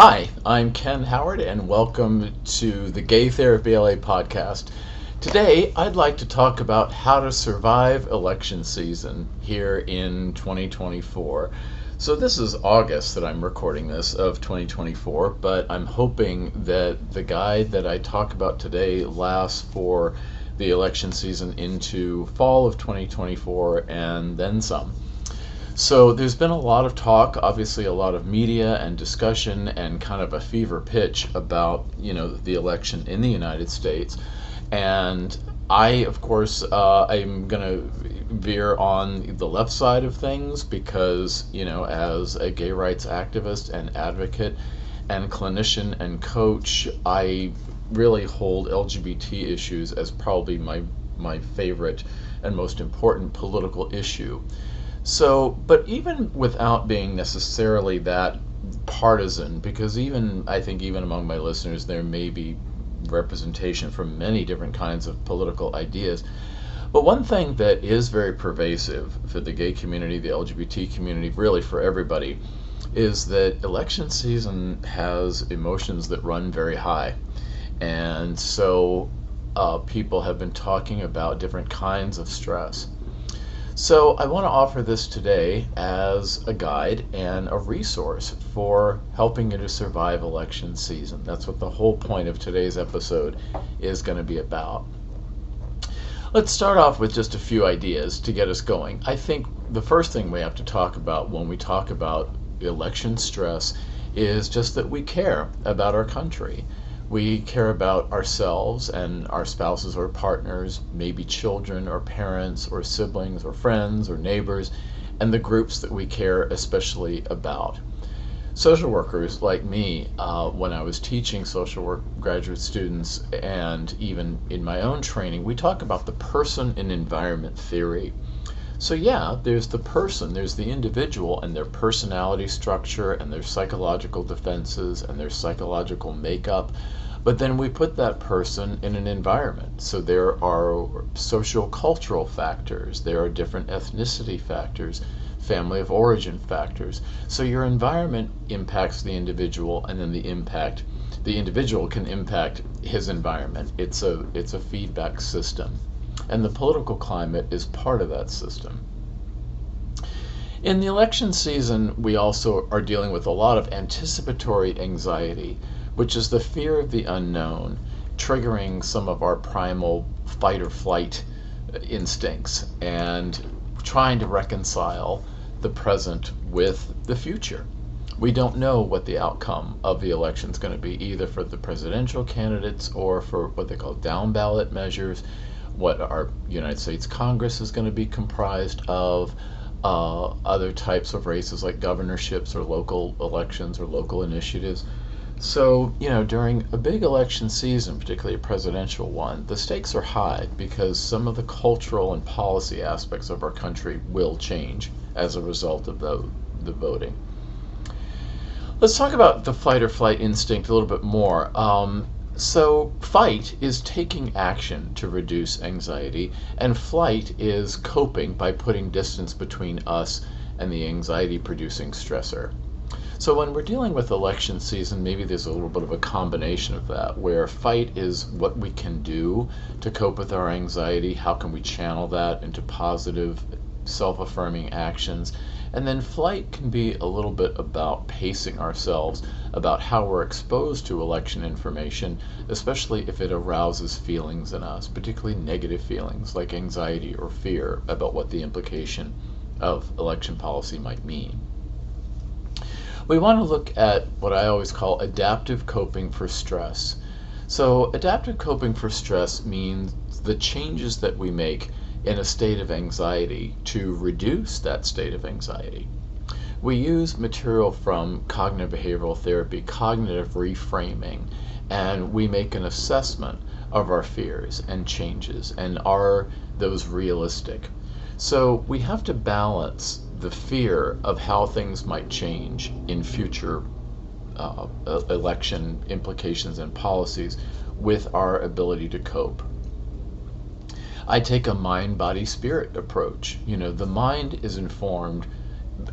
Hi, I'm Ken Howard, and welcome to the Gay Therapy LA podcast. Today, I'd like to talk about how to survive election season here in 2024. So, this is August that I'm recording this of 2024, but I'm hoping that the guide that I talk about today lasts for the election season into fall of 2024 and then some. So there's been a lot of talk, obviously a lot of media and discussion and kind of a fever pitch about, the election in the United States. And I, of course, I'm going to veer on the left side of things because, as a gay rights activist and advocate and clinician and coach, I really hold LGBT issues as probably my favorite and most important political issue. So, but even without being necessarily that partisan, because I think even among my listeners, there may be representation from many different kinds of political ideas. But one thing that is very pervasive for the gay community, the LGBT community, really for everybody, is that election season has emotions that run very high. And so people have been talking about different kinds of stress. So I want to offer this today as a guide and a resource for helping you to survive election season. That's what the whole point of today's episode is going to be about. Let's start off with just a few ideas to get us going. I think the first thing we have to talk about when we talk about election stress is just that we care about our country. We care about ourselves and our spouses or partners, maybe children or parents or siblings or friends or neighbors, and the groups that we care especially about. Social workers like me, when I was teaching social work graduate students and even in my own training, we talk about the person and environment theory. So yeah, there's the person, there's the individual and their personality structure and their psychological defenses and their psychological makeup. But then we put that person in an environment. So there are social cultural factors, there are different ethnicity factors, family of origin factors. So your environment impacts the individual, and then the individual can impact his environment. It's a feedback system. And the political climate is part of that system. In the election season, we also are dealing with a lot of anticipatory anxiety, which is the fear of the unknown, triggering some of our primal fight or flight instincts and trying to reconcile the present with the future. We don't know what the outcome of the election is going to be, either for the presidential candidates or for what they call down ballot measures, what our United States Congress is going to be comprised of, other types of races like governorships or local elections or local initiatives. So, during a big election season, particularly a presidential one, the stakes are high because some of the cultural and policy aspects of our country will change as a result of the voting. Let's talk about the fight or flight instinct a little bit more. So fight is taking action to reduce anxiety, and flight is coping by putting distance between us and the anxiety-producing stressor. So when we're dealing with election season, maybe there's a little bit of a combination of that, where fight is what we can do to cope with our anxiety, how can we channel that into positive, self-affirming actions, and then flight can be a little bit about pacing ourselves, about how we're exposed to election information, especially if it arouses feelings in us, particularly negative feelings like anxiety or fear about what the implication of election policy might mean. We want to look at what I always call adaptive coping for stress. So adaptive coping for stress means the changes that we make in a state of anxiety to reduce that state of anxiety. We use material from cognitive behavioral therapy, cognitive reframing, and we make an assessment of our fears and changes, and are those realistic? So we have to balance the fear of how things might change in future election implications and policies with our ability to cope. I take a mind, body, spirit approach. The mind is informed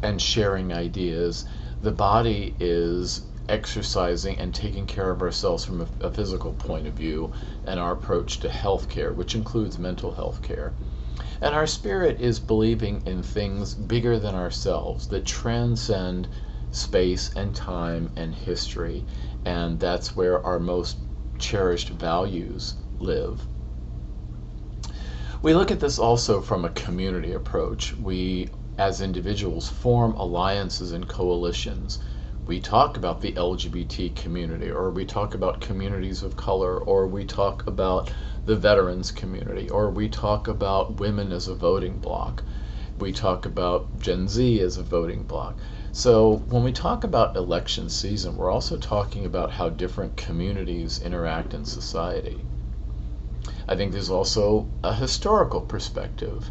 and sharing ideas. The body is exercising and taking care of ourselves from a physical point of view, and our approach to health care, which includes mental health care. And our spirit is believing in things bigger than ourselves that transcend space and time and history, and that's where our most cherished values live. We look at this also from a community approach. We, as individuals, form alliances and coalitions. We talk about the LGBT community, or we talk about communities of color, or we talk about the veterans community, or we talk about women as a voting bloc. We talk about Gen Z as a voting bloc. So when we talk about election season, we're also talking about how different communities interact in society. I think there's also a historical perspective.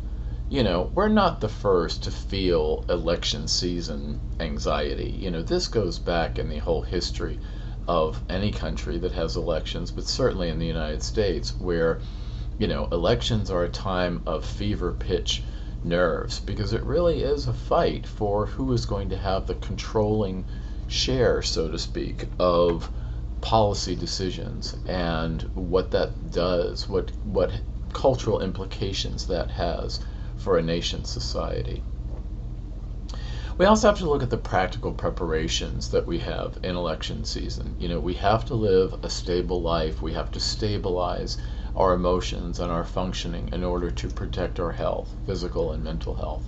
We're not the first to feel election season anxiety. This goes back in the whole history of any country that has elections, but certainly in the United States, where, elections are a time of fever pitch nerves, because it really is a fight for who is going to have the controlling share, so to speak, of policy decisions, and what that does, what cultural implications that has for a nation's society. We also have to look at the practical preparations that we have in election season. We have to live a stable life. We have to stabilize our emotions and our functioning in order to protect our health, physical and mental health.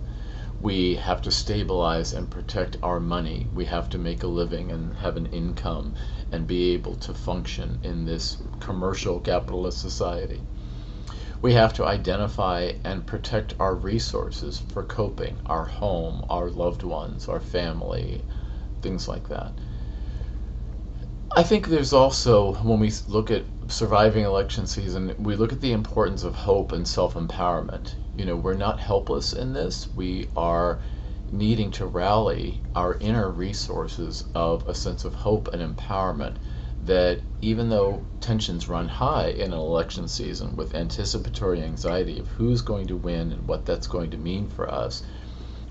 We have to stabilize and protect our money. We have to make a living and have an income and be able to function in this commercial capitalist society. We have to identify and protect our resources for coping, our home, our loved ones, our family, things like that. I think there's also, when we look at surviving election season, we look at the importance of hope and self-empowerment. We're not helpless in this. We are needing to rally our inner resources of a sense of hope and empowerment, that even though tensions run high in an election season with anticipatory anxiety of who's going to win and what that's going to mean for us,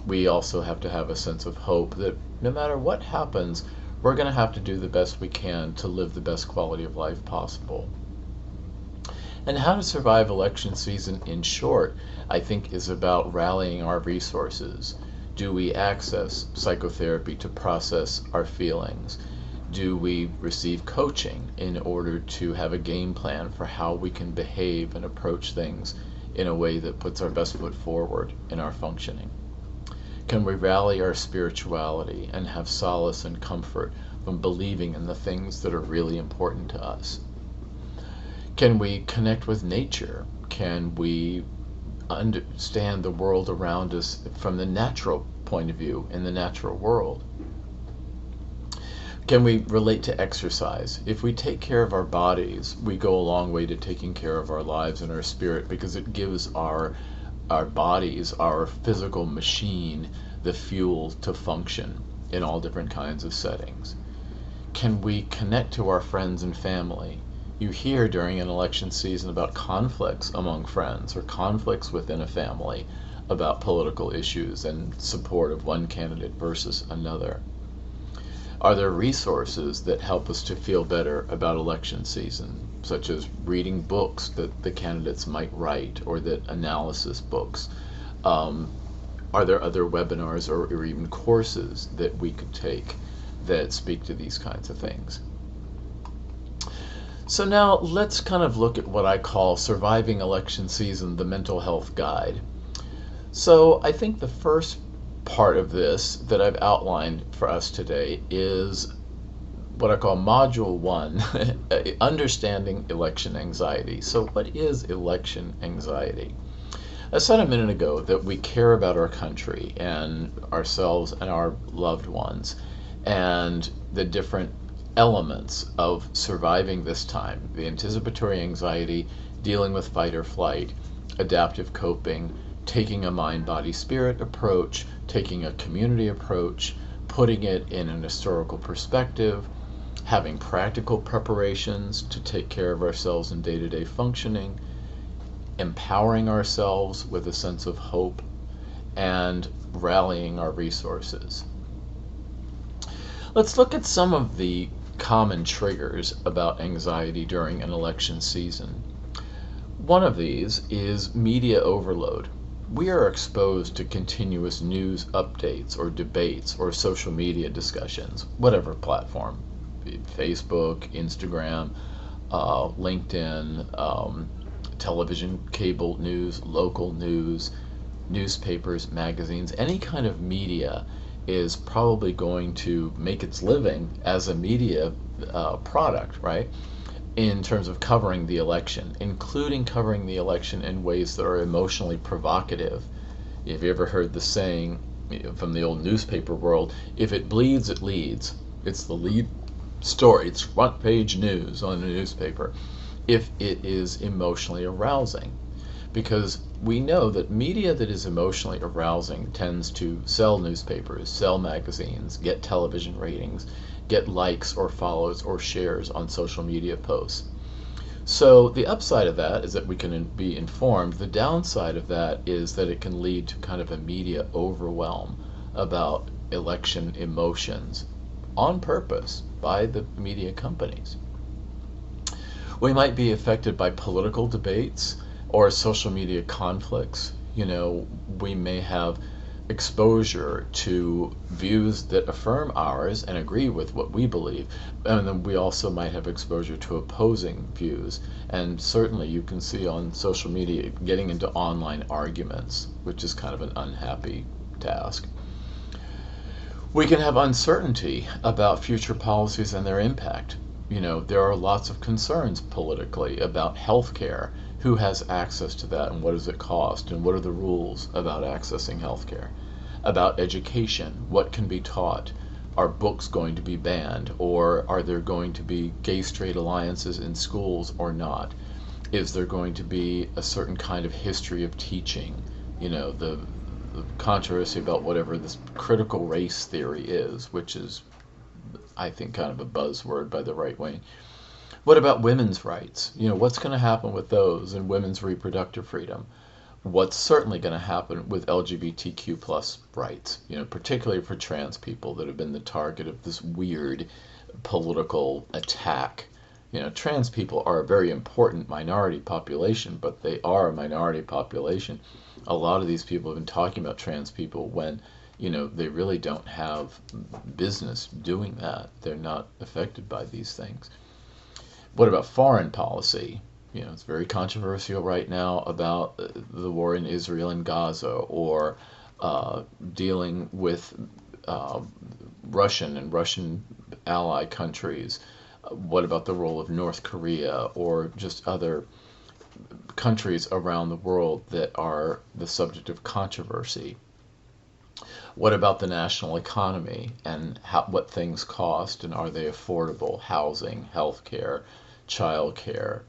we also have to have a sense of hope that no matter what happens, we're going to have to do the best we can to live the best quality of life possible. And how to survive election season, in short, I think is about rallying our resources. Do we access psychotherapy to process our feelings? Do we receive coaching in order to have a game plan for how we can behave and approach things in a way that puts our best foot forward in our functioning? Can we rally our spirituality and have solace and comfort from believing in the things that are really important to us? Can we connect with nature? Can we understand the world around us from the natural point of view in the natural world? Can we relate to exercise? If we take care of our bodies, we go a long way to taking care of our lives and our spirit, because it gives our bodies, our physical machine, the fuel to function in all different kinds of settings. Can we connect to our friends and family? You hear during an election season about conflicts among friends or conflicts within a family about political issues and support of one candidate versus another. Are there resources that help us to feel better about election season, such as reading books that the candidates might write, or that analysis books? Are there other webinars or even courses that we could take that speak to these kinds of things? So now let's kind of look at what I call Surviving Election Season, the Mental Health Guide. So I think the first part of this that I've outlined for us today is what I call Module 1, Understanding Election Anxiety. So what is election anxiety? I said a minute ago that we care about our country and ourselves and our loved ones, and the different elements of surviving this time: the anticipatory anxiety, dealing with fight or flight, adaptive coping, taking a mind-body-spirit approach, taking a community approach, putting it in an historical perspective, having practical preparations to take care of ourselves in day-to-day functioning, empowering ourselves with a sense of hope, and rallying our resources. Let's look at some of the common triggers about anxiety during an election season. One of these is media overload. We are exposed to continuous news updates or debates or social media discussions, whatever platform, Facebook, Instagram, LinkedIn, television, cable news, local news, newspapers, magazines, any kind of media is probably going to make its living as a media product, right? In terms of covering the election, including covering the election in ways that are emotionally provocative. Have you ever heard the saying from the old newspaper world, if it bleeds, it leads? It's the lead story, it's front page news on a newspaper, if it is emotionally arousing. Because we know that media that is emotionally arousing tends to sell newspapers, sell magazines, get television ratings, get likes or follows or shares on social media posts. So the upside of that is that we can be informed. The downside of that is that it can lead to kind of a media overwhelm about election emotions on purpose by the media companies. We might be affected by political debates or social media conflicts. We may have exposure to views that affirm ours and agree with what we believe, and then we also might have exposure to opposing views. And certainly you can see on social media getting into online arguments, which is kind of an unhappy task. We can have uncertainty about future policies and their impact. There are lots of concerns politically about health care. Who has access to that, and what does it cost, and what are the rules about accessing health care? About education, what can be taught? Are books going to be banned, or are there going to be gay-straight alliances in schools or not? Is there going to be a certain kind of history of teaching? The controversy about whatever this critical race theory is, which is, I think, kind of a buzzword by the right wing. What about women's rights? What's going to happen with those and women's reproductive freedom? What's certainly going to happen with LGBTQ plus rights, particularly for trans people that have been the target of this weird political attack. Trans people are a very important minority population, but they are a minority population. A lot of these people have been talking about trans people when they really don't have business doing that. They're not affected by these things. What about foreign policy? It's very controversial right now about the war in Israel and Gaza, or dealing with Russian ally countries. What about the role of North Korea, or just other countries around the world that are the subject of controversy? What about the national economy and what things cost, and are they affordable? Housing, healthcare, childcare,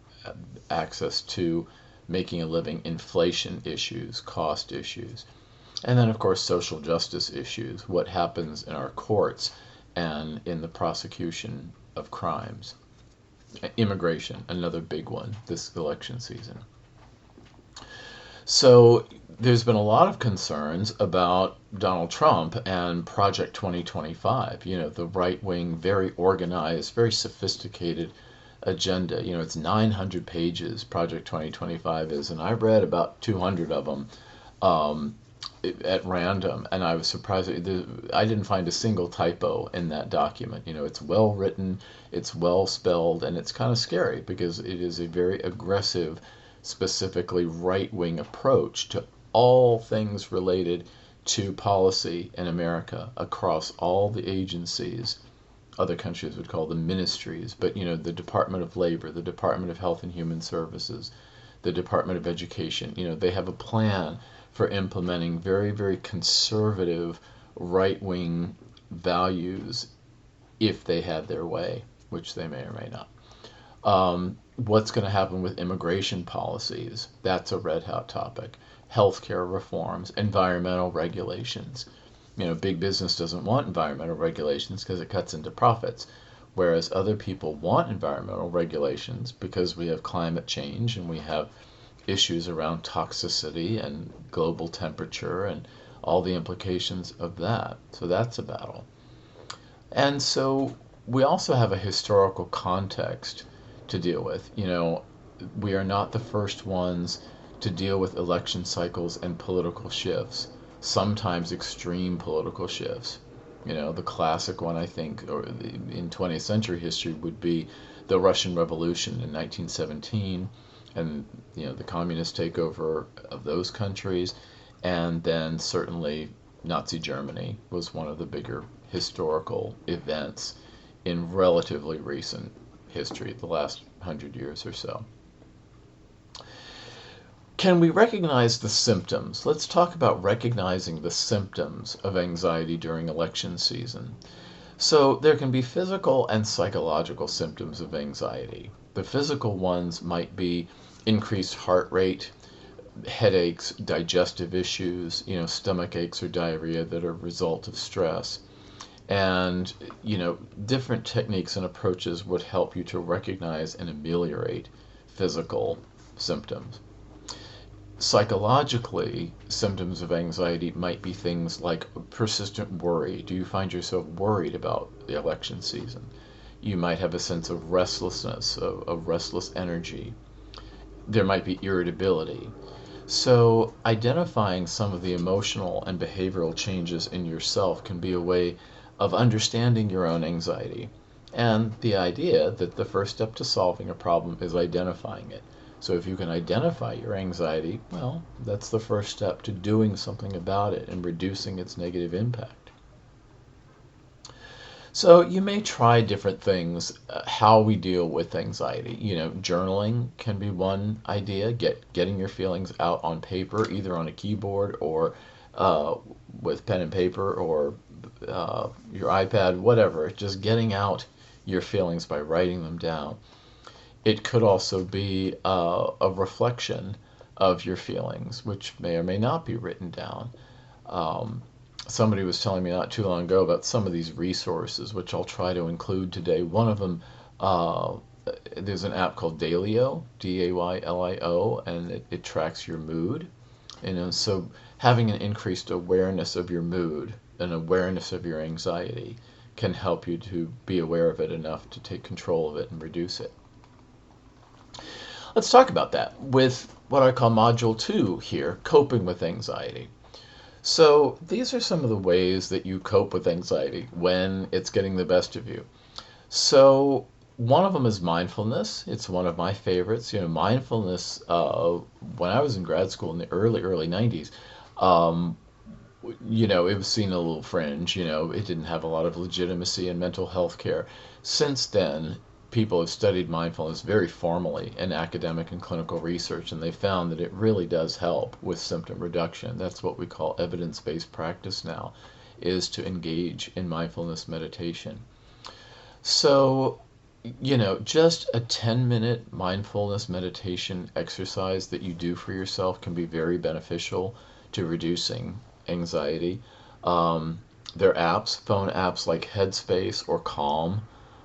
access to making a living, inflation issues, cost issues. And then, of course, social justice issues. What happens in our courts and in the prosecution of crimes. Immigration, another big one this election season. So there's been a lot of concerns about Donald Trump and Project 2025, the right-wing, very organized, very sophisticated agenda. It's 900 pages, Project 2025 is, and I've read about 200 of them at random, and I was surprised. I didn't find a single typo in that document. It's well written, it's well spelled, and it's kind of scary because it is a very aggressive, specifically right-wing approach to all things related to policy in America across all the agencies. Other countries would call them ministries, but the Department of Labor, the Department of Health and Human Services, the Department of Education, they have a plan for implementing very, very conservative right-wing values if they had their way, which they may or may not. What's going to happen with immigration policies? That's a red hot topic. Healthcare reforms, environmental regulations. Big business doesn't want environmental regulations because it cuts into profits, whereas other people want environmental regulations because we have climate change and we have issues around toxicity and global temperature and all the implications of that. So that's a battle. And so we also have a historical context to deal with. We are not the first ones to deal with election cycles and political shifts, sometimes extreme political shifts. The classic one, I think, or in 20th century history would be the Russian Revolution in 1917, and the communist takeover of those countries, and then certainly Nazi Germany was one of the bigger historical events in relatively recent history, the last 100 years or so. Can we recognize the symptoms? Let's talk about recognizing the symptoms of anxiety during election season. So there can be physical and psychological symptoms of anxiety. The physical ones might be increased heart rate, headaches, digestive issues, stomach aches or diarrhea that are a result of stress. And, different techniques and approaches would help you to recognize and ameliorate physical symptoms. Psychologically, symptoms of anxiety might be things like persistent worry. Do you find yourself worried about the election season? You might have a sense of restlessness, of restless energy. There might be irritability. So, identifying some of the emotional and behavioral changes in yourself can be a way of understanding your own anxiety. And the idea that the first step to solving a problem is identifying it. So if you can identify your anxiety, well, that's the first step to doing something about it and reducing its negative impact. So you may try different things, how we deal with anxiety. Journaling can be one idea, getting your feelings out on paper, either on a keyboard or with pen and paper or your iPad, whatever, just getting out your feelings by writing them down. It could also be a reflection of your feelings, which may or may not be written down. Somebody was telling me not too long ago about some of these resources, which I'll try to include today. One of them, there's an app called Daylio, Daylio, and it tracks your mood. So having an increased awareness of your mood, an awareness of your anxiety, can help you to be aware of it enough to take control of it and reduce it. Let's talk about that with what I call Module 2 here, coping with anxiety. So these are some of the ways that you cope with anxiety when it's getting the best of you. So one of them is mindfulness. It's one of my favorites. Mindfulness, when I was in grad school in the early 90s, it was seen a little fringe. It didn't have a lot of legitimacy in mental health care. Since then, people have studied mindfulness very formally in academic and clinical research, and they found that it really does help with symptom reduction. That's what we call evidence-based practice now, is to engage in mindfulness meditation. So, just a 10-minute mindfulness meditation exercise that you do for yourself can be very beneficial to reducing anxiety. There are phone apps like Headspace or Calm.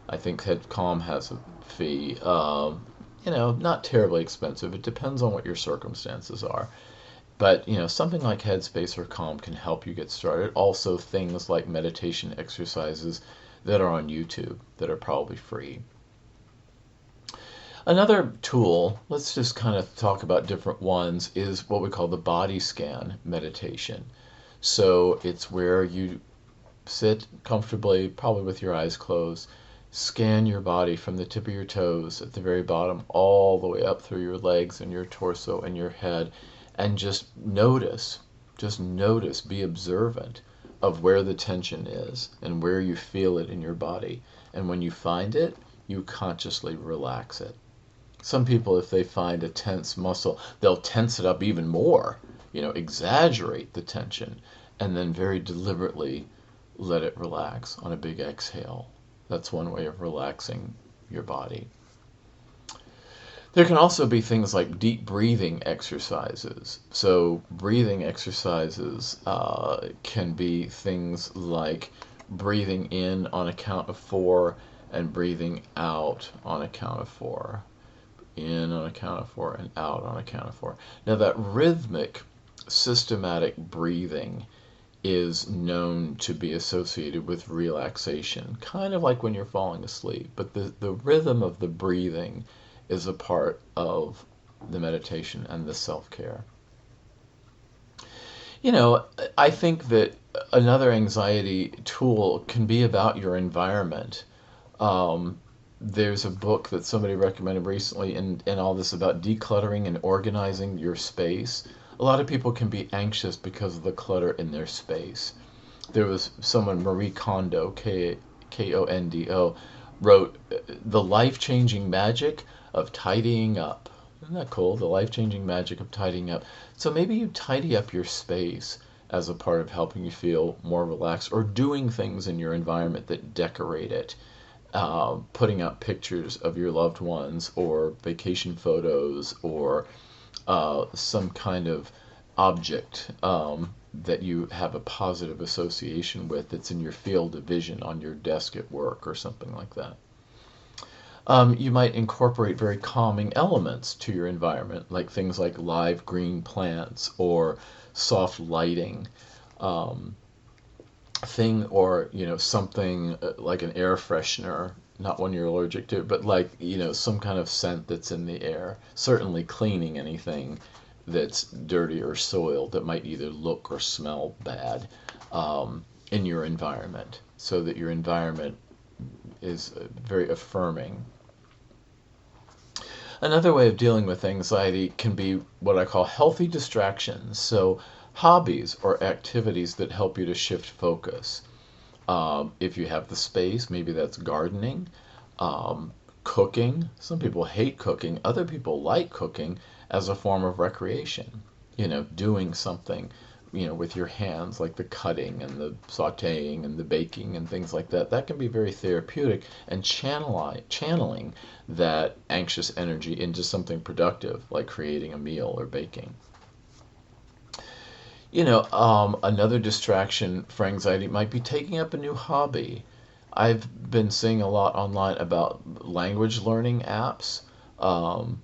I think Calm has a fee. Not terribly expensive. It depends on what your circumstances are. But, something like Headspace or Calm can help you get started. Also, things like meditation exercises that are on YouTube that are probably free. Another tool, let's just kind of talk about different ones, is what we call the body scan meditation. So it's where you sit comfortably, probably with your eyes closed, scan your body from the tip of your toes at the very bottom all the way up through your legs and your torso and your head, and just notice, be observant of where the tension is and where you feel it in your body. And when you find it, you consciously relax it. Some people, if they find a tense muscle, they'll tense it up even more, exaggerate the tension, and then very deliberately let it relax on a big exhale. That's one way of relaxing your body. There can also be things like deep breathing exercises. So breathing exercises can be things like breathing in on a count of 4 and breathing out on a count of 4. In on a count of 4 and out on a count of 4. Now that rhythmic, systematic breathing is known to be associated with relaxation, kind of like when you're falling asleep. But the rhythm of the breathing is a part of the meditation and the self-care. You know, I think that another anxiety tool can be about your environment. Um, there's a book that somebody recommended recently, and all this about decluttering and organizing your space. A lot of people can be anxious because of the clutter in their space. There was someone, Marie Kondo, Kondo, wrote The Life-Changing Magic of Tidying Up. Isn't that cool? The life-changing magic of tidying up. So maybe you tidy up your space as a part of helping you feel more relaxed, or doing things in your environment that decorate it. Putting out pictures of your loved ones, or vacation photos, or some kind of object that you have a positive association with that's in your field of vision on your desk at work or something like that. You might incorporate very calming elements to your environment, like things like live green plants or soft lighting. Um, or something like an air freshener, not one you're allergic to, but like some kind of scent that's in the air. Certainly cleaning anything that's dirty or soiled that might either look or smell bad in your environment, so that your environment is very affirming. Another way of dealing with anxiety can be what I call healthy distractions. So, hobbies or activities that help you to shift focus. If you have the space, maybe that's gardening, um, cooking. Some people hate cooking, other people like cooking as a form of recreation. Doing something, with your hands, like the cutting and the sautéing and the baking and things like that. That can be very therapeutic, and channeling that anxious energy into something productive, like creating a meal or baking. Another distraction for anxiety might be taking up a new hobby. I've been seeing a lot online about language learning apps. Um,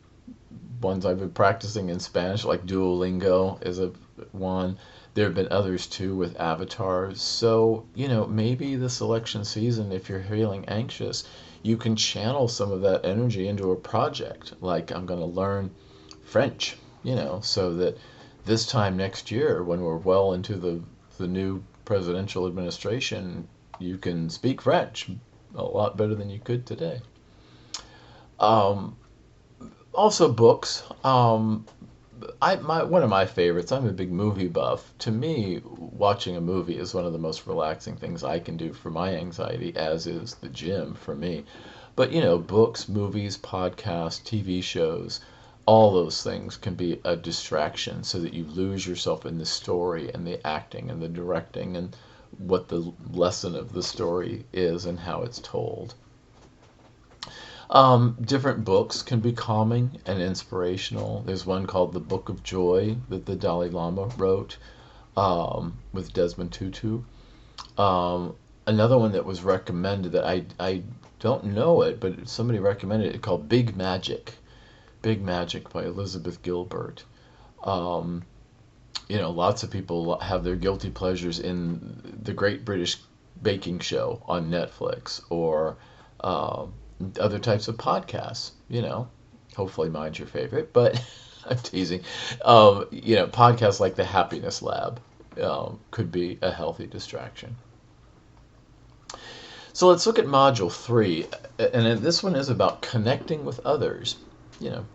Ones I've been practicing in Spanish, like Duolingo is a one. There have been others too with avatars. So, maybe this election season, if you're feeling anxious, you can channel some of that energy into a project. Like, I'm going to learn French, so that this time next year, when we're well into the new presidential administration, you can speak French a lot better than you could today. Um, Also books. One of my favorites. I'm a big movie buff. To me, watching a movie is one of the most relaxing things I can do for my anxiety, as is the gym for me. But books, movies, podcasts, TV shows, all those things can be a distraction, so that you lose yourself in the story and the acting and the directing and what the lesson of the story is and how it's told. Different books can be calming and inspirational. There's one called The Book of Joy that the Dalai Lama wrote, with Desmond Tutu. Another one that was recommended, that I don't know it, but somebody recommended it, called Big Magic. Big Magic by Elizabeth Gilbert. Um, Lots of people have their guilty pleasures in the Great British Baking Show on Netflix, or other types of podcasts. Hopefully mine's your favorite, but I'm teasing. Podcasts like the Happiness Lab could be a healthy distraction. So let's look at module 3, and this one is about connecting with others. You know,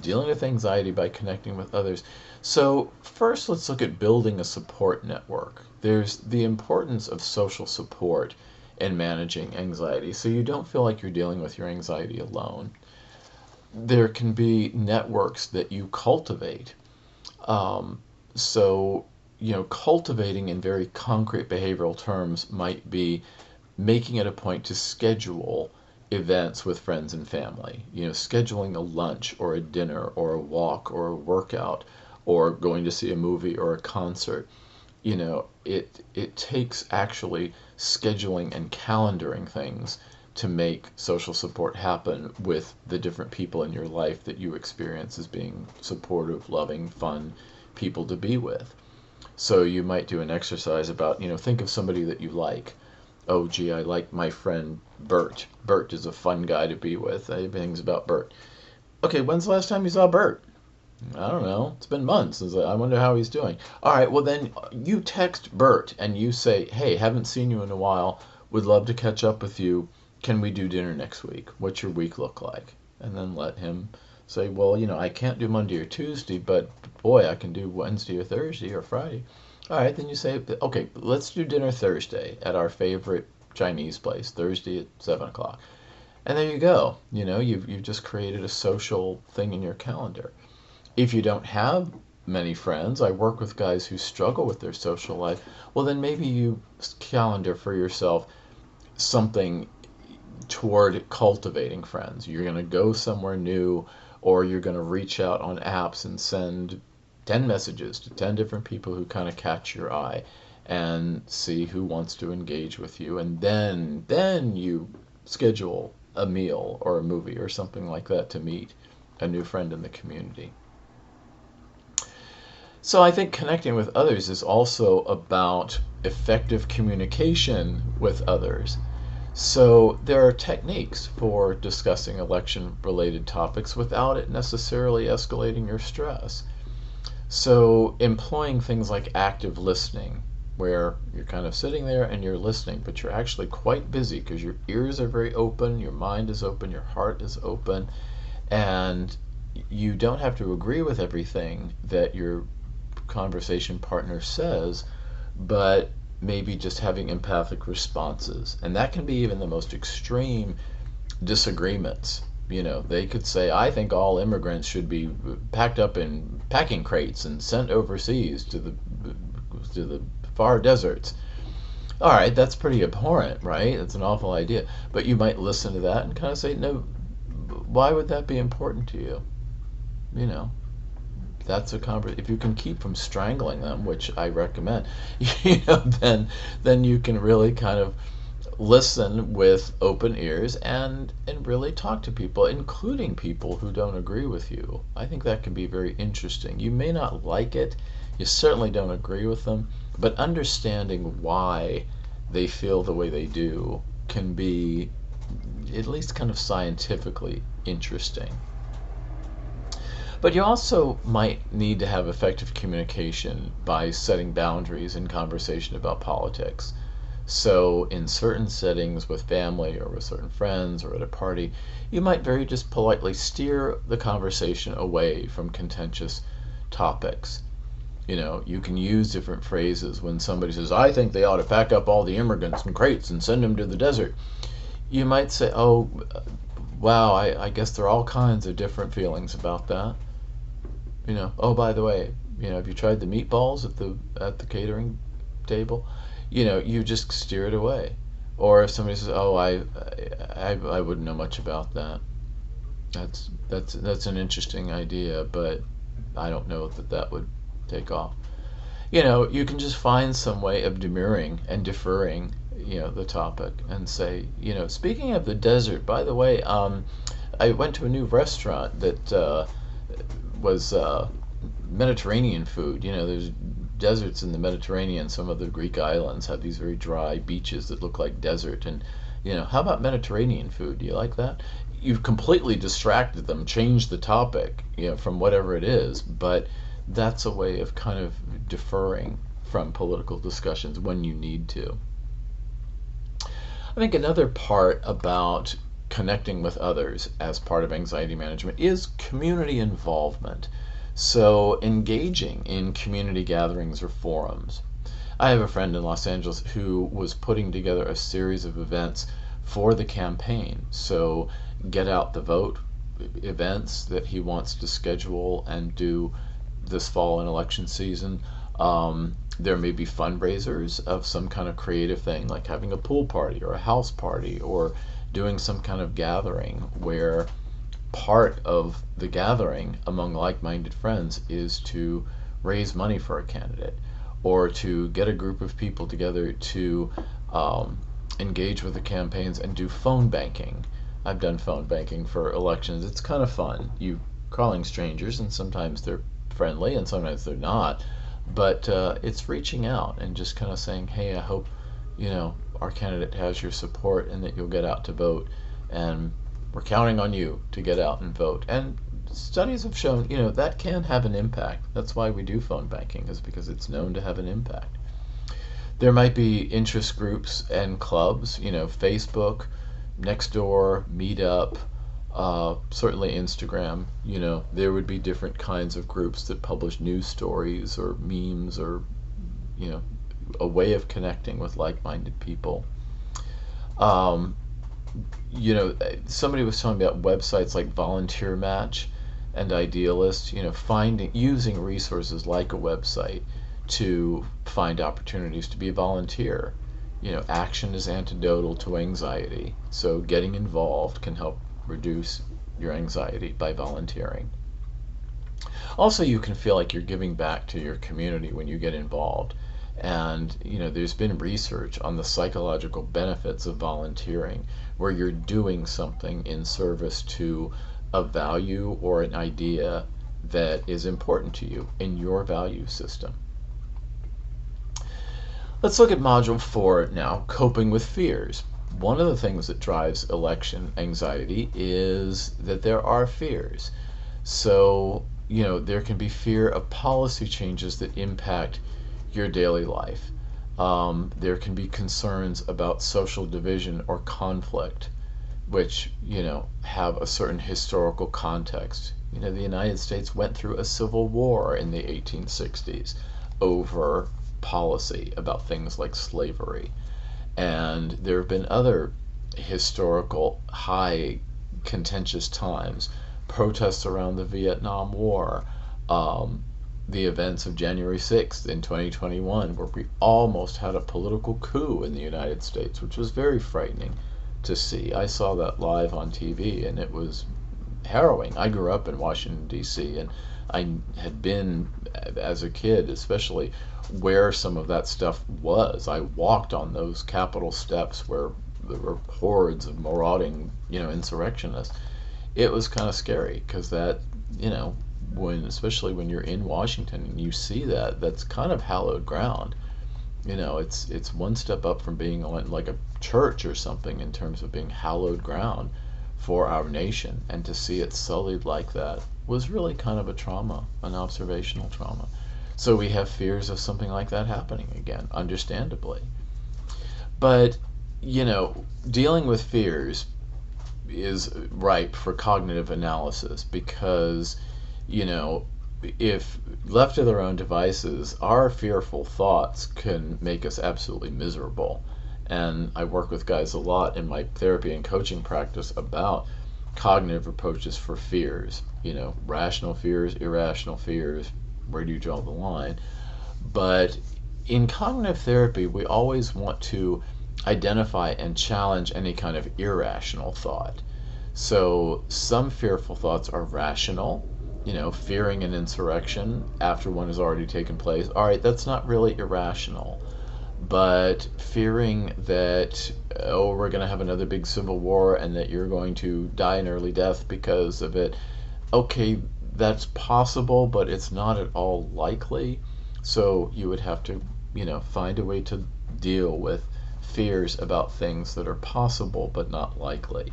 Dealing with anxiety by connecting with others. So first, let's look at building a support network. There's the importance of social support in managing anxiety, so you don't feel like you're dealing with your anxiety alone. There can be networks that you cultivate. Um, cultivating in very concrete behavioral terms might be making it a point to schedule events with friends and family. Scheduling a lunch or a dinner or a walk or a workout or going to see a movie or a concert. It takes actually scheduling and calendaring things to make social support happen with the different people in your life that you experience as being supportive, loving, fun people to be with. So you might do an exercise about, think of somebody that you like. Oh, gee, I like my friend Bert. Bert is a fun guy to be with. Everything's about Bert. Okay, when's the last time you saw Bert? I don't know. It's been months. I wonder how he's doing. All right, well, then you text Bert and you say, hey, haven't seen you in a while. Would love to catch up with you. Can we do dinner next week? What's your week look like? And then let him say, well, I can't do Monday or Tuesday, but boy, I can do Wednesday or Thursday or Friday. All right, then you say, okay, let's do dinner Thursday at our favorite Chinese place, Thursday at 7 o'clock. And there you go. You've just created a social thing in your calendar. If you don't have many friends, I work with guys who struggle with their social life. Well, then maybe you calendar for yourself something toward cultivating friends. You're going to go somewhere new, or you're going to reach out on apps and send 10 messages to 10 different people who kind of catch your eye and see who wants to engage with you. And then you schedule a meal or a movie or something like that to meet a new friend in the community. So I think connecting with others is also about effective communication with others. So there are techniques for discussing election-related topics without it necessarily escalating your stress. So employing things like active listening, where you're kind of sitting there and you're listening, but you're actually quite busy because your ears are very open, your mind is open, your heart is open, and you don't have to agree with everything that your conversation partner says, but maybe just having empathic responses. And that can be even the most extreme disagreements. They could say, I think all immigrants should be packed up in packing crates and sent overseas to the far deserts. All right, that's pretty abhorrent, right? That's an awful idea. But you might listen to that and kind of say, no, why would that be important to you? That's a conversation. If you can keep from strangling them, which I recommend, then you can really kind of listen with open ears and really talk to people, including people who don't agree with you. I think that can be very interesting. You may not like it, you certainly don't agree with them, but understanding why they feel the way they do can be at least kind of scientifically interesting. But you also might need to have effective communication by setting boundaries in conversation about politics. So in certain settings with family or with certain friends or at a party, you might very just politely steer the conversation away from contentious topics. You can use different phrases when somebody says, I think they ought to pack up all the immigrants in crates and send them to the desert. You might say, oh, wow, I guess there are all kinds of different feelings about that. Oh, by the way, have you tried the meatballs at the catering table? You just steer it away. Or if somebody says, "Oh, I wouldn't know much about that. That's an interesting idea, but I don't know that would take off." You can just find some way of demurring and deferring, the topic and say, speaking of the desert, by the way, I went to a new restaurant that was Mediterranean food. There's deserts in the Mediterranean. Some of the Greek islands have these very dry beaches that look like desert. And, how about Mediterranean food? Do you like that? You've completely distracted them, changed the topic, from whatever it is. But that's a way of kind of deferring from political discussions when you need to. I think another part about connecting with others as part of anxiety management is community involvement. So engaging in community gatherings or forums. I have a friend in Los Angeles who was putting together a series of events for the campaign. So get out the vote events that he wants to schedule and do this fall in election season. There may be fundraisers of some kind of creative thing, like having a pool party or a house party or doing some kind of gathering where part of the gathering among like-minded friends is to raise money for a candidate or to get a group of people together to engage with the campaigns and do phone banking. I've done phone banking for elections. It's kind of fun. You calling strangers, and sometimes they're friendly and sometimes they're not, but it's reaching out and just kind of saying, hey, I hope our candidate has your support and that you'll get out to vote, and we're counting on you to get out and vote. And studies have shown that can have an impact. That's why we do phone banking, is because it's known to have an impact. There might be interest groups and clubs, Facebook, Nextdoor, Meetup, certainly Instagram. There would be different kinds of groups that publish news stories or memes or a way of connecting with like-minded people. um, Somebody was telling me about websites like Volunteer Match and Idealist, using resources like a website to find opportunities to be a volunteer. Action is antidotal to anxiety, so getting involved can help reduce your anxiety by volunteering. Also, you can feel like you're giving back to your community when you get involved. And, there's been research on the psychological benefits of volunteering, where you're doing something in service to a value or an idea that is important to you in your value system. Let's look at Module 4 now, coping with fears. One of the things that drives election anxiety is that there are fears. So, there can be fear of policy changes that impact your daily life. There can be concerns about social division or conflict, which, have a certain historical context. The United States went through a civil war in the 1860s over policy about things like slavery. And there have been other historical high contentious times, protests around the Vietnam War, the events of January 6th in 2021, where we almost had a political coup in the United States, which was very frightening to see. I saw that live on TV, and it was harrowing. I grew up in Washington, D.C., and I had been, as a kid especially, where some of that stuff was. I walked on those Capitol steps where there were hordes of marauding, insurrectionists. It was kind of scary, because that, especially when you're in Washington and you see that, that's kind of hallowed ground. It's one step up from being like a church or something in terms of being hallowed ground for our nation, and to see it sullied like that was really kind of a trauma, an observational trauma. So we have fears of something like that happening again, understandably. But, dealing with fears is ripe for cognitive analysis, because, if left to their own devices, our fearful thoughts can make us absolutely miserable. And I work with guys a lot in my therapy and coaching practice about cognitive approaches for fears. Rational fears, irrational fears, where do you draw the line? But in cognitive therapy, we always want to identify and challenge any kind of irrational thought. So some fearful thoughts are rational, fearing an insurrection after one has already taken place. All right, that's not really irrational. But fearing that, we're going to have another big civil war and that you're going to die an early death because of it, okay, that's possible, but it's not at all likely. So you would have to, find a way to deal with fears about things that are possible but not likely.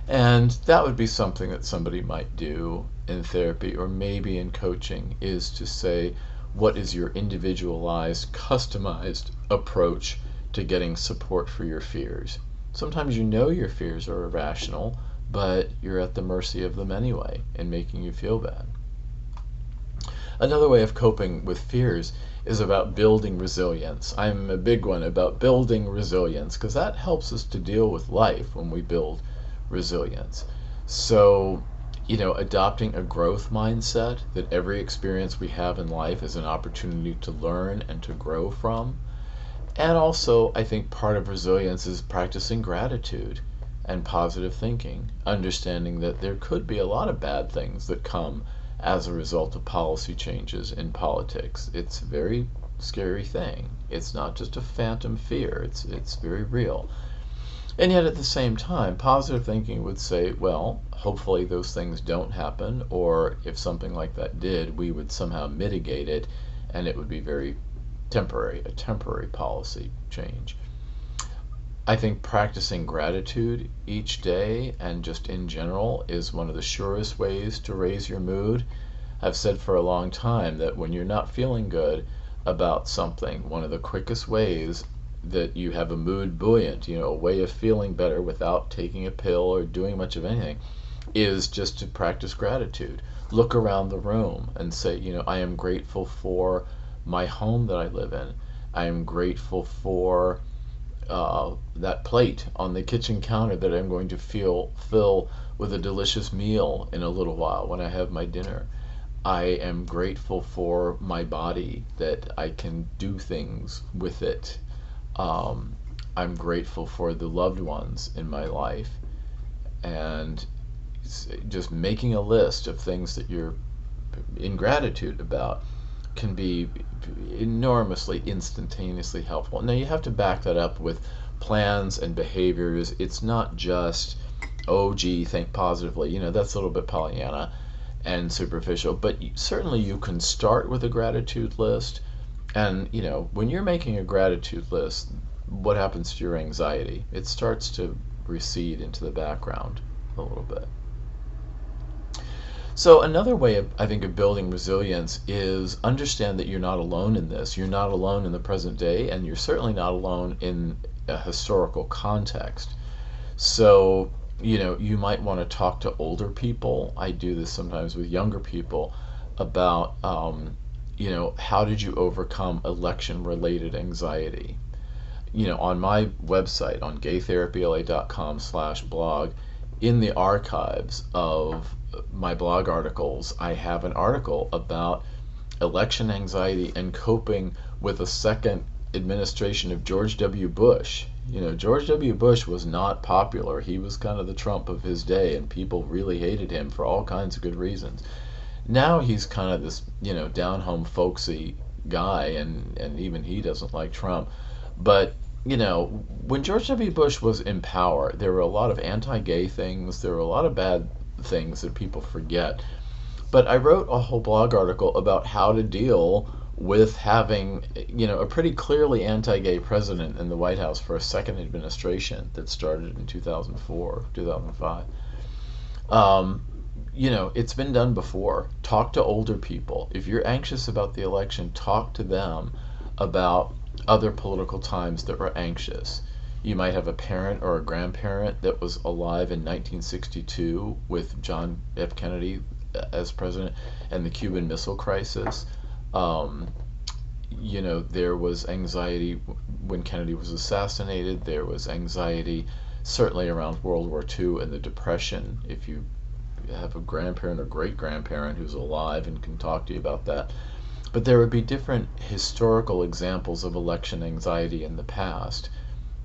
And that would be something that somebody might do in therapy or maybe in coaching, is to say, what is your individualized, customized approach to getting support for your fears? Sometimes your fears are irrational, but you're at the mercy of them anyway and making you feel bad. Another way of coping with fears is about building resilience. I'm a big one about building resilience, because that helps us to deal with life when we build resilience. So, adopting a growth mindset, that every experience we have in life is an opportunity to learn and to grow from. And also, I think part of resilience is practicing gratitude and positive thinking, understanding that there could be a lot of bad things that come as a result of policy changes in politics. It's a very scary thing. It's not just a phantom fear, it's very real. And yet, at the same time, positive thinking would say, well, hopefully those things don't happen, or if something like that did, we would somehow mitigate it, and it would be very temporary, a temporary policy change. I think practicing gratitude each day and just in general is one of the surest ways to raise your mood. I've said for a long time that when you're not feeling good about something, one of the quickest ways that you have a mood buoyant, a way of feeling better without taking a pill or doing much of anything, is just to practice gratitude. Look around the room and say, I am grateful for my home that I live in. I am grateful for that plate on the kitchen counter that I'm going to fill with a delicious meal in a little while when I have my dinner. I am grateful for my body, that I can do things with it. I'm grateful for the loved ones in my life, and just making a list of things that you're in gratitude about can be enormously instantaneously helpful. Now you have to back that up with plans and behaviors. It's not just, oh gee, think positively. That's a little bit Pollyanna and superficial, but certainly you can start with a gratitude list. And when you're making a gratitude list, what happens to your anxiety? It starts to recede into the background a little bit. So another way I think of building resilience is understand that you're not alone in this. You're not alone in the present day, and you're certainly not alone in a historical context. So, you might want to talk to older people. I do this sometimes with younger people about, how did you overcome election-related anxiety? On my website, on gaytherapyla.com/blog, in the archives of my blog articles, I have an article about election anxiety and coping with a second administration of George W. Bush. George W. Bush was not popular. He was kind of the Trump of his day, and people really hated him for all kinds of good reasons. Now he's kind of this, down-home folksy guy, and even he doesn't like Trump. But when George W. Bush was in power, there were a lot of anti-gay things. There were a lot of bad things that people forget. But I wrote a whole blog article about how to deal with having, a pretty clearly anti-gay president in the White House for a second administration that started in 2004, 2005. It's been done before. Talk to older people. If you're anxious about the election, talk to them about other political times that were anxious. You might have a parent or a grandparent that was alive in 1962 with John F. Kennedy as president and the Cuban Missile Crisis. There was anxiety when Kennedy was assassinated. There was anxiety certainly around World War II and the Depression. If you have a grandparent or great-grandparent who's alive and can talk to you about that. But there would be different historical examples of election anxiety in the past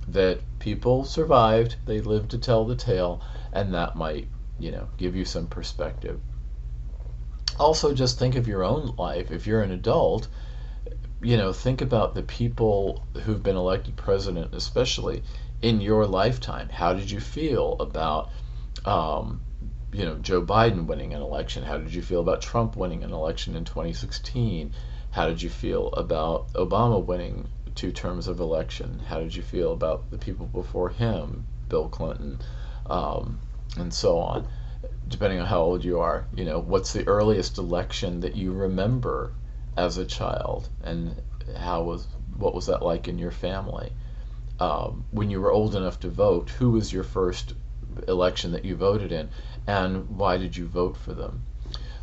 that people survived, they lived to tell the tale, and that might, give you some perspective. Also, just think of your own life. If you're an adult, think about the people who've been elected president, especially in your lifetime. How did you feel about, Joe Biden winning an election? How did you feel about Trump winning an election in 2016? How did you feel about Obama winning 2 terms of election? How did you feel about the people before him, Bill Clinton, and so on? Depending on how old you are, what's the earliest election that you remember as a child, and what was that like in your family? When you were old enough to vote, who was your first election that you voted in, and why did you vote for them?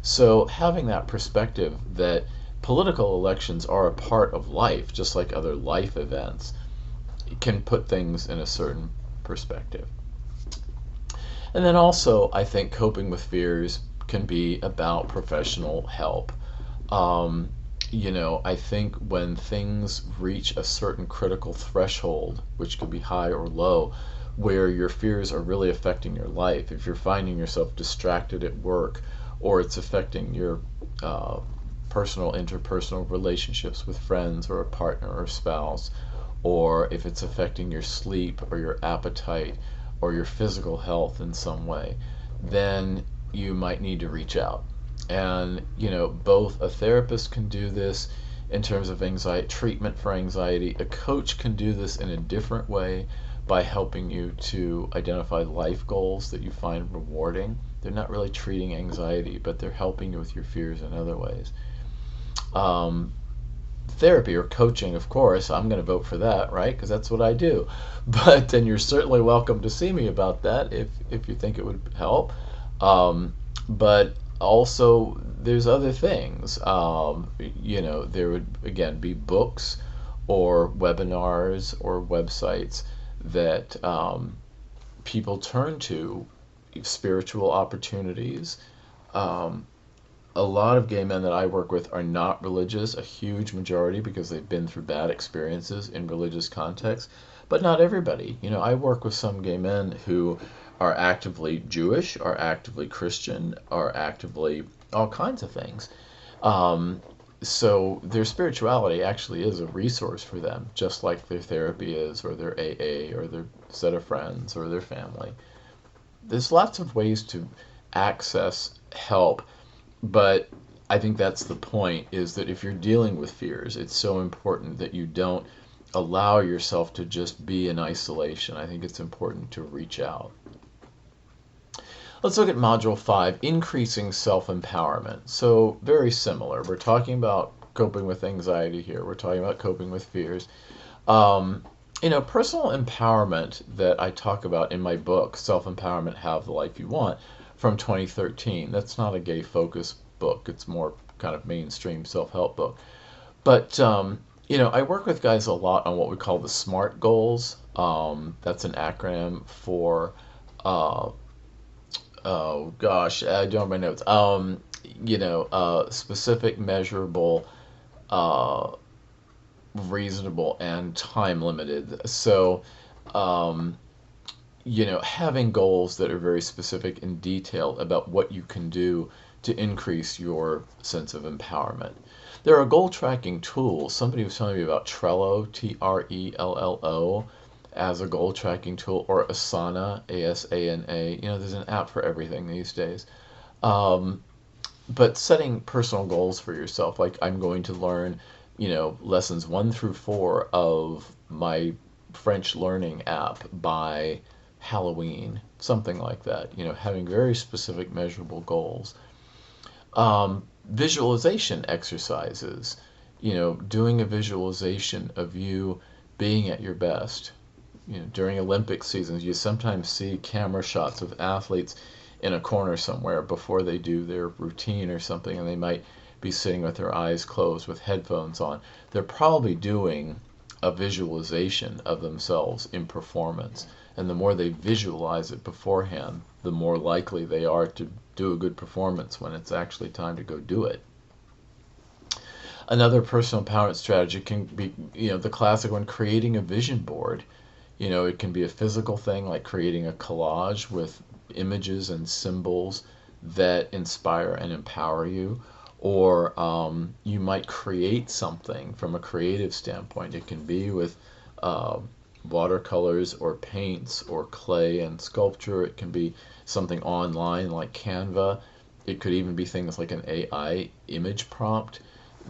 So having that perspective that political elections are a part of life, just like other life events, can put things in a certain perspective. And then also, I think coping with fears can be about professional help. I think when things reach a certain critical threshold, which could be high or low, where your fears are really affecting your life, if you're finding yourself distracted at work, or it's affecting your interpersonal relationships with friends or a partner or spouse, or if it's affecting your sleep or your appetite or your physical health in some way, then you might need to reach out. And, both a therapist can do this in terms of anxiety, treatment for anxiety. A coach can do this in a different way by helping you to identify life goals that you find rewarding. They're not really treating anxiety, but they're helping you with your fears in other ways. Um, Therapy or coaching, of course, I'm going to vote for that, right? Because that's what I do. But then you're certainly welcome to see me about that if you think it would help. But also, there's other things. There would, again, be books or webinars or websites that people turn to, spiritual opportunities. Um, a lot of gay men that I work with are not religious, a huge majority, because they've been through bad experiences in religious contexts. But not everybody. I work with some gay men who are actively Jewish, are actively Christian, are actively all kinds of things. Um, so their spirituality actually is a resource for them, just like their therapy is, or their AA, or their set of friends, or their family. There's lots of ways to access help, but I think that's the point, is that if you're dealing with fears, it's so important that you don't allow yourself to just be in isolation. I think it's important to reach out. Let's look at Module 5, Increasing Self-Empowerment. So very similar. We're talking about coping with anxiety here. We're talking about coping with fears. Personal empowerment that I talk about in my book, Self-Empowerment, Have the Life You Want, from 2013. That's not a gay focus book. It's more kind of mainstream self-help book. But, I work with guys a lot on what we call the SMART goals. That's an acronym for, oh gosh, I don't have my notes. Specific, measurable, uh, reasonable, and time limited. So, having goals that are very specific and detailed about what you can do to increase your sense of empowerment. There are goal tracking tools. Somebody was telling me about Trello, Trello, as a goal tracking tool, or Asana, Asana. There's an app for everything these days. Um, but setting personal goals for yourself, like I'm going to learn, lessons 1 through 4 of my French learning app by Halloween, something like that. Having very specific, measurable goals. Visualization exercises. Doing a visualization of you being at your best. During Olympic seasons, you sometimes see camera shots of athletes in a corner somewhere before they do their routine or something, and they might be sitting with their eyes closed with headphones on. They're probably doing a visualization of themselves in performance. And the more they visualize it beforehand, the more likely they are to do a good performance when it's actually time to go do it. Another personal empowerment strategy can be, the classic one, creating a vision board. It can be a physical thing, like creating a collage with images and symbols that inspire and empower you. Or you might create something from a creative standpoint. It can be with watercolors or paints or clay and sculpture. It can be something online like Canva. It could even be things like an AI image prompt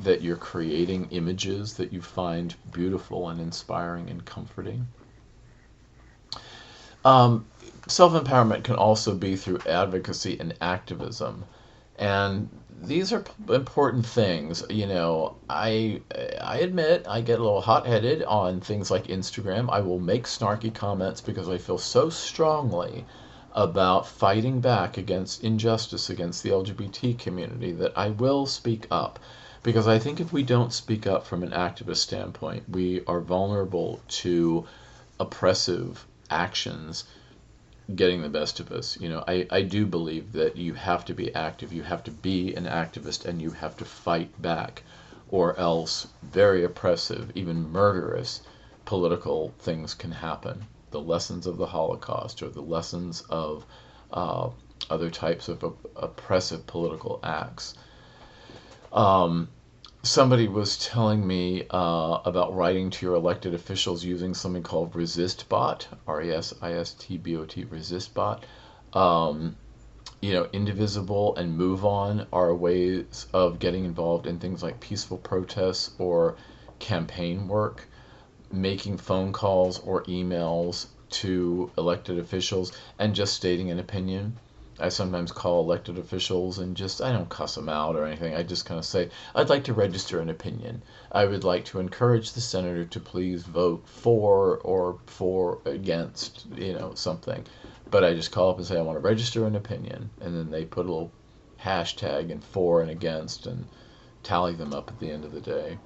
that you're creating images that you find beautiful and inspiring and comforting. Self-empowerment can also be through advocacy and activism. And these are important things. I admit I get a little hot-headed on things like Instagram. I will make snarky comments because I feel so strongly about fighting back against injustice against the LGBT community that I will speak up. Because I think if we don't speak up from an activist standpoint, we are vulnerable to oppressive actions getting the best of us. I do believe that you have to be active, you have to be an activist, and you have to fight back, or else very oppressive, even murderous political things can happen. The lessons of the Holocaust, or the lessons of other types of oppressive political acts. somebody was telling me about writing to your elected officials using something called ResistBot, ResistBot, ResistBot. Um, Indivisible and Move On are ways of getting involved in things like peaceful protests or campaign work, making phone calls or emails to elected officials and just stating an opinion. I sometimes call elected officials and I don't cuss them out or anything. I just kind of say, I'd like to register an opinion. I would like to encourage the senator to please vote for or for against, something. But I just call up and say, I want to register an opinion. And then they put a little hashtag and for and against and tally them up at the end of the day.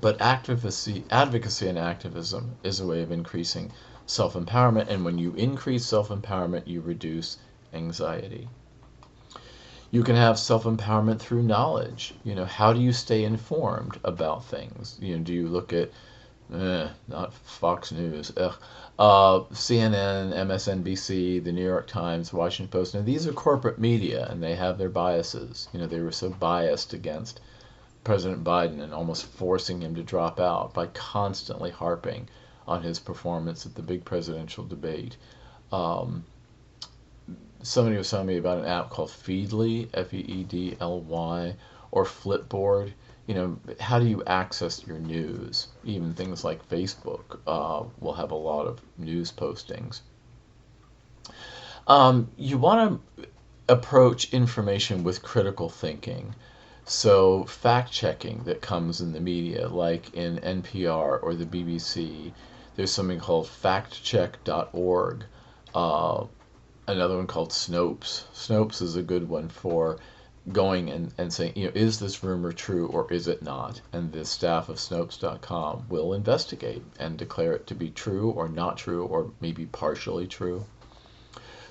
But advocacy and activism is a way of increasing self-empowerment. And when you increase self-empowerment, you reduce anxiety. You can have self-empowerment through knowledge. How do you stay informed about things? Do you look at, not Fox News, CNN, MSNBC, the New York Times, Washington Post? Now, these are corporate media, and they have their biases. They were so biased against President Biden and almost forcing him to drop out by constantly harping on his performance at the big presidential debate. Somebody was telling me about an app called Feedly, Feedly, or Flipboard. How do you access your news? Even things like Facebook will have a lot of news postings. You want to approach information with critical thinking. So fact checking that comes in the media, like in NPR or the BBC, there's something called factcheck.org. Another one called Snopes. Snopes is a good one for going and saying, is this rumor true or is it not? And the staff of Snopes.com will investigate and declare it to be true or not true or maybe partially true.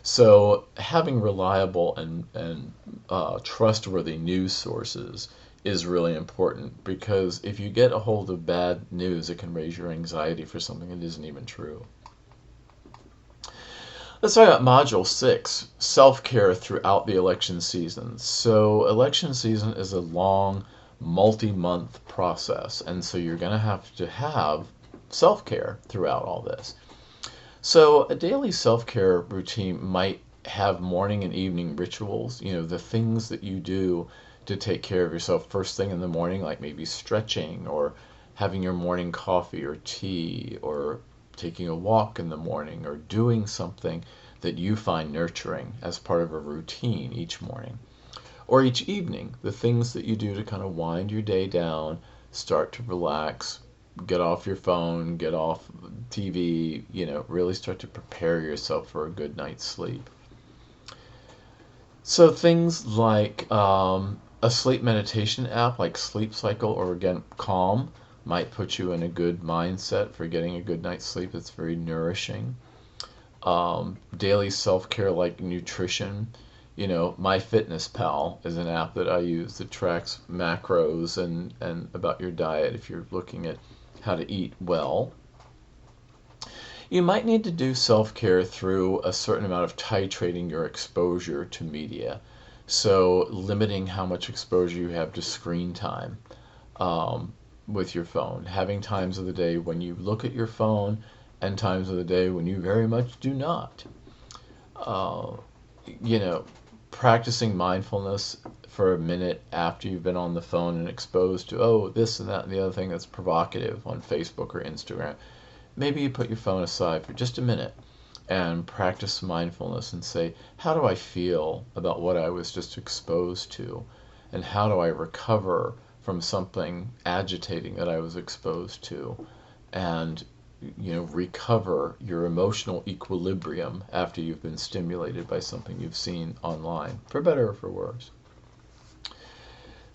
So having reliable and trustworthy news sources is really important, because if you get a hold of bad news, it can raise your anxiety for something that isn't even true. Let's talk about Module 6, self-care throughout the election season. So election season is a long, multi-month process, and so you're going to have self-care throughout all this. So a daily self-care routine might have morning and evening rituals, the things that you do to take care of yourself first thing in the morning, like maybe stretching or having your morning coffee or tea or taking a walk in the morning or doing something that you find nurturing as part of a routine each morning. Or each evening, the things that you do to kind of wind your day down, start to relax, get off your phone, get off TV, really start to prepare yourself for a good night's sleep. So things like a sleep meditation app like Sleep Cycle or again Calm might put you in a good mindset for getting a good night's sleep. It's very nourishing. Daily self-care like nutrition. MyFitnessPal is an app that I use that tracks macros and about your diet if you're looking at how to eat well. You might need to do self-care through a certain amount of titrating your exposure to media. So limiting how much exposure you have to screen time with your phone. Having times of the day when you look at your phone and times of the day when you very much do not. Practicing mindfulness for a minute after you've been on the phone and exposed to, this and that and the other thing that's provocative on Facebook or Instagram. Maybe you put your phone aside for just a minute and practice mindfulness and say, how do I feel about what I was just exposed to? And how do I recover from something agitating that I was exposed to? And recover your emotional equilibrium after you've been stimulated by something you've seen online, for better or for worse.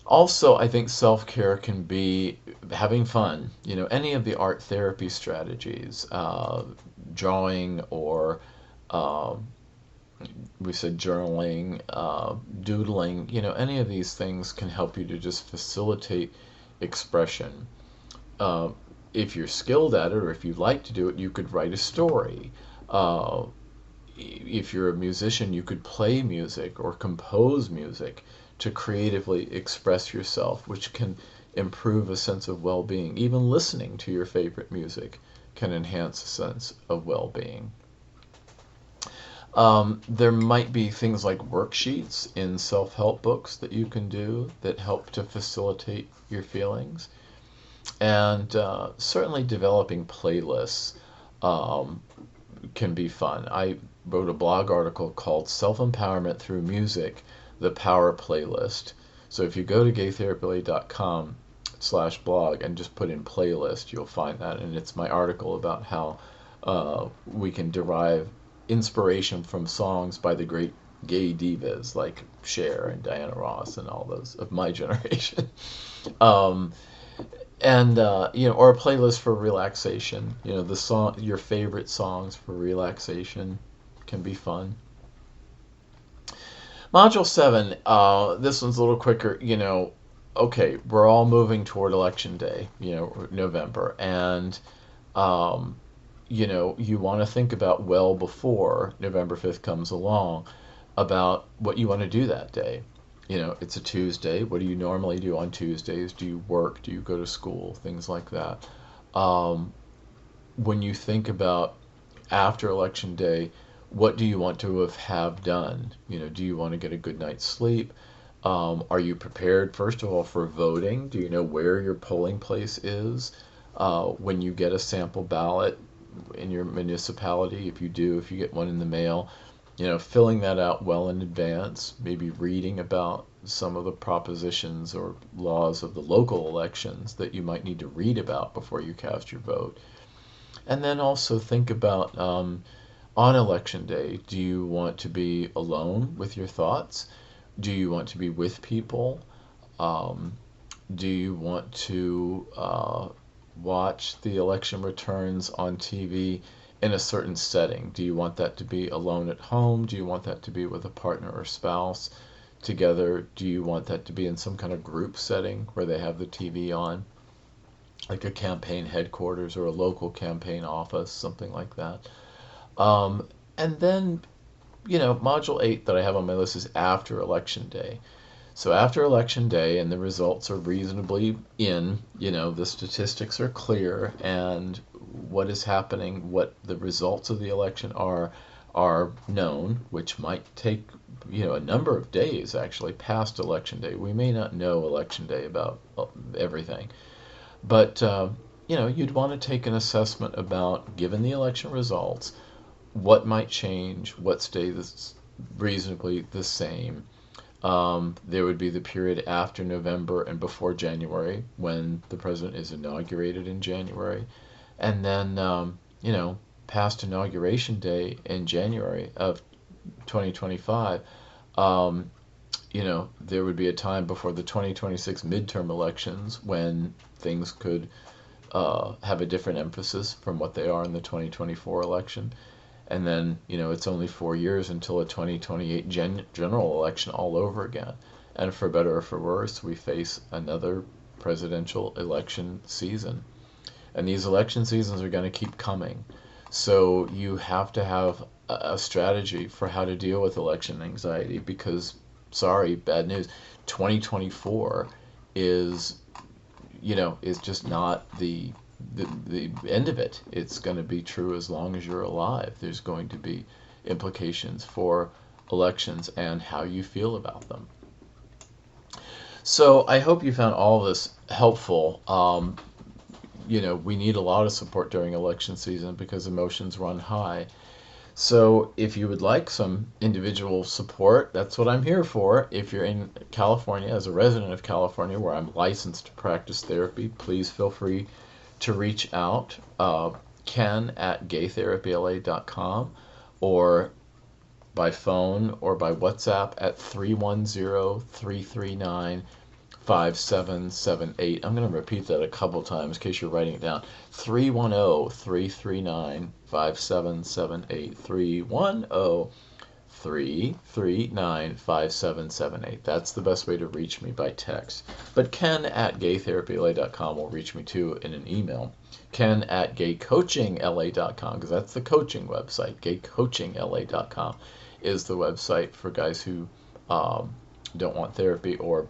Also, I think self-care can be having fun. Any of the art therapy strategies, drawing or we said journaling, doodling, any of these things can help you to just facilitate expression. If you're skilled at it or if you like to do it, you could write a story. If you're a musician, you could play music or compose music to creatively express yourself, which can improve a sense of well-being. Even listening to your favorite music can enhance a sense of well-being. There might be things like worksheets in self-help books that you can do that help to facilitate your feelings. And certainly developing playlists um, can be fun. I wrote a blog article called Self-Empowerment Through Music, the Power Playlist. So if you go to gaytherapyability.com/blog and just put in playlist, you'll find that. And it's my article about how we can derive inspiration from songs by the great gay divas like Cher and Diana Ross and all those of my generation. um, and or a playlist for relaxation. The song, your favorite songs for relaxation, can be fun. Module 7, this one's a little quicker. Okay, we're all moving toward election day, November, and you want to think about well before November 5th comes along about what you want to do that day. It's a Tuesday. What do you normally do on Tuesdays? Do you work? Do you go to school? Things like that. When you think about after election day, what do you want to have done? Do you want to get a good night's sleep? Are you prepared, first of all, for voting? Do you know where your polling place is? When you get a sample ballot in your municipality, if you get one in the mail, filling that out well in advance, maybe reading about some of the propositions or laws of the local elections that you might need to read about before you cast your vote. And then also think about on election day, do you want to be alone with your thoughts? Do you want to be with people? Do you want to watch the election returns on TV in a certain setting? Do you want that to be alone at home? Do you want that to be with a partner or spouse together? Do you want that to be in some kind of group setting where they have the TV on, like a campaign headquarters or a local campaign office, something like that? And then, Module 8 that I have on my list is after election day. So after election day and the results are reasonably in, the statistics are clear and what is happening, what the results of the election are known, which might take, a number of days actually past election day. We may not know election day about everything. But, you'd want to take an assessment about, given the election results, what might change, what stays reasonably the same. There would be the period after November and before January when the president is inaugurated in January. And then, past Inauguration Day in January of 2025, there would be a time before the 2026 midterm elections when things could have a different emphasis from what they are in the 2024 election. And then, it's only 4 years until a 2028 general election all over again. And for better or for worse, we face another presidential election season. And these election seasons are going to keep coming. So you have to have a strategy for how to deal with election anxiety because, sorry, bad news, 2024 is just not the end of it. It's going to be true as long as you're alive. There's going to be implications for elections and how you feel about them. So I hope you found all of this helpful. We need a lot of support during election season because emotions run high. So if you would like some individual support, that's what I'm here for. If you're in California, as a resident of California, where I'm licensed to practice therapy, please feel free to reach out, Ken at gaytherapyla.com, or by phone or by WhatsApp at 310-339-5778. I'm going to repeat that a couple times in case you're writing it down. 310-339-5778. 310-339-5778. That's the best way to reach me by text. But Ken at gaytherapyla.com will reach me too in an email. Ken at gaycoachingla.com, because that's the coaching website. Gaycoachingla.com is the website for guys who don't want therapy or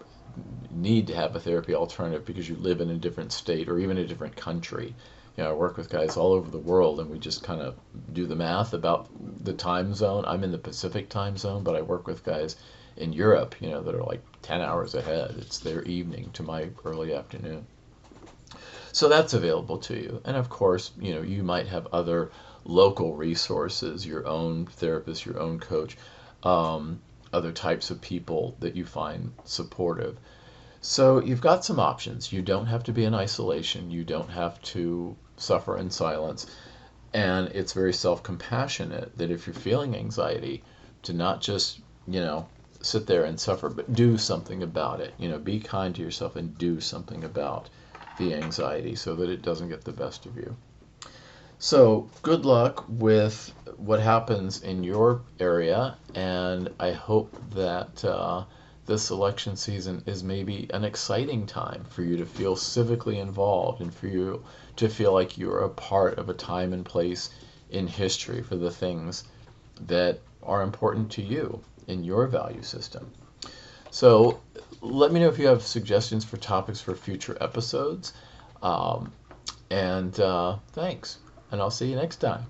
need to have a therapy alternative because you live in a different state or even a different country. I work with guys all over the world, and we just kind of do the math about the time zone. I'm in the Pacific time zone, but I work with guys in Europe, that are like 10 hours ahead. It's their evening to my early afternoon. So that's available to you. And of course, you might have other local resources, your own therapist, your own coach, other types of people that you find supportive. So you've got some options. You don't have to be in isolation. You don't have to suffer in silence. And it's very self-compassionate that if you're feeling anxiety, to not just, sit there and suffer, but do something about it. Be kind to yourself and do something about the anxiety so that it doesn't get the best of you. So good luck with what happens in your area, and I hope that this election season is maybe an exciting time for you to feel civically involved and for you to feel like you're a part of a time and place in history for the things that are important to you in your value system. So let me know if you have suggestions for topics for future episodes. And thanks. And I'll see you next time.